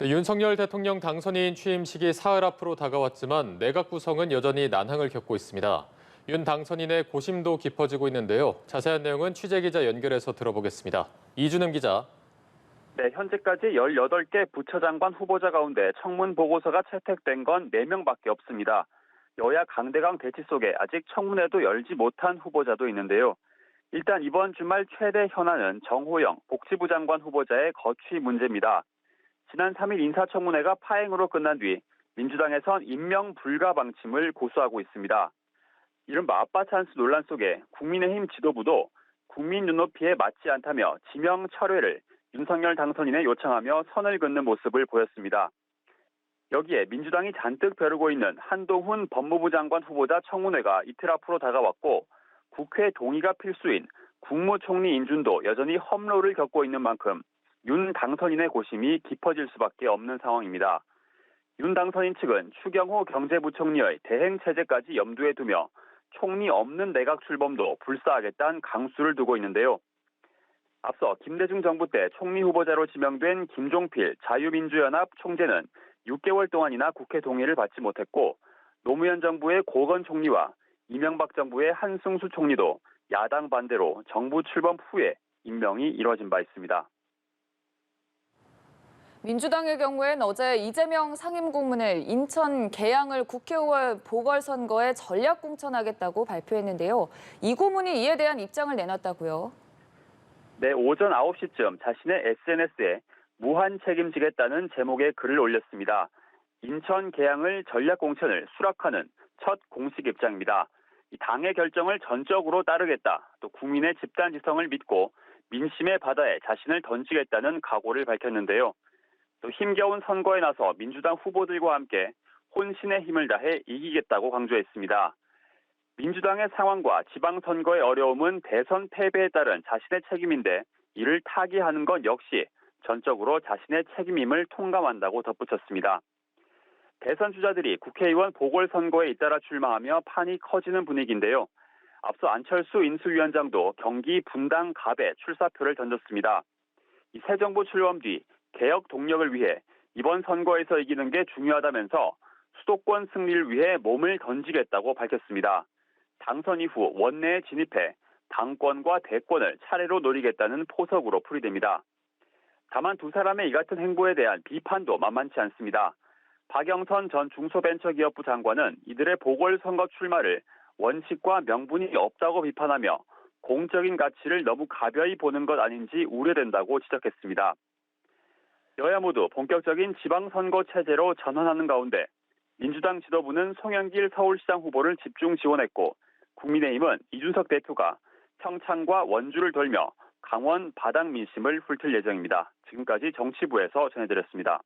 네, 윤석열 대통령 당선인 취임식이 사흘 앞으로 다가왔지만 내각 구성은 여전히 난항을 겪고 있습니다. 윤 당선인의 고심도 깊어지고 있는데요. 자세한 내용은 취재기자 연결해서 들어보겠습니다. 이준음 기자. 네, 현재까지 18개 부처장관 후보자 가운데 청문 보고서가 채택된 건 4명밖에 없습니다. 여야 강대강 대치 속에 아직 청문회도 열지 못한 후보자도 있는데요. 일단 이번 주말 최대 현안은 정호영 복지부 장관 후보자의 거취 문제입니다. 지난 3일 인사청문회가 파행으로 끝난 뒤 민주당에선 임명 불가 방침을 고수하고 있습니다. 이른바 아빠 찬스 논란 속에 국민의힘 지도부도 국민 눈높이에 맞지 않다며 지명 철회를 윤석열 당선인에 요청하며 선을 긋는 모습을 보였습니다. 여기에 민주당이 잔뜩 벼르고 있는 한동훈 법무부 장관 후보자 청문회가 이틀 앞으로 다가왔고 국회 동의가 필수인 국무총리 인준도 여전히 험로를 겪고 있는 만큼 윤 당선인의 고심이 깊어질 수밖에 없는 상황입니다. 윤 당선인 측은 추경호 경제부총리의 대행 체제까지 염두에 두며 총리 없는 내각 출범도 불사하겠다는 강수를 두고 있는데요. 앞서 김대중 정부 때 총리 후보자로 지명된 김종필 자유민주연합 총재는 6개월 동안이나 국회 동의를 받지 못했고 노무현 정부의 고건 총리와 이명박 정부의 한승수 총리도 야당 반대로 정부 출범 후에 임명이 이뤄진 바 있습니다. 민주당의 경우엔 어제 이재명 상임고문을 인천 계양을 국회의원 보궐선거에 전략 공천하겠다고 발표했는데요. 이 고문이 이에 대한 입장을 내놨다고요. 네, 오전 9시쯤 자신의 SNS에 무한 책임지겠다는 제목의 글을 올렸습니다. 인천 계양을 전략 공천을 수락하는 첫 공식 입장입니다. 당의 결정을 전적으로 따르겠다. 또 국민의 집단 지성을 믿고 민심의 바다에 자신을 던지겠다는 각오를 밝혔는데요. 또 힘겨운 선거에 나서 민주당 후보들과 함께 혼신의 힘을 다해 이기겠다고 강조했습니다. 민주당의 상황과 지방선거의 어려움은 대선 패배에 따른 자신의 책임인데 이를 타개하는 건 역시 전적으로 자신의 책임임을 통감한다고 덧붙였습니다. 대선 주자들이 국회의원 보궐선거에 잇따라 출마하며 판이 커지는 분위기인데요. 앞서 안철수 인수위원장도 경기 분당 갑에 출사표를 던졌습니다. 이 새 정부 출범 뒤 개혁 동력을 위해 이번 선거에서 이기는 게 중요하다면서 수도권 승리를 위해 몸을 던지겠다고 밝혔습니다. 당선 이후 원내에 진입해 당권과 대권을 차례로 노리겠다는 포석으로 풀이됩니다. 다만 두 사람의 이 같은 행보에 대한 비판도 만만치 않습니다. 박영선 전 중소벤처기업부 장관은 이들의 보궐선거 출마를 원칙과 명분이 없다고 비판하며 공적인 가치를 너무 가벼이 보는 것 아닌지 우려된다고 지적했습니다. 여야 모두 본격적인 지방선거 체제로 전환하는 가운데 민주당 지도부는 송영길 서울시장 후보를 집중 지원했고 국민의힘은 이준석 대표가 평창과 원주를 돌며 강원 바닥 민심을 훑을 예정입니다. 지금까지 정치부에서 전해드렸습니다.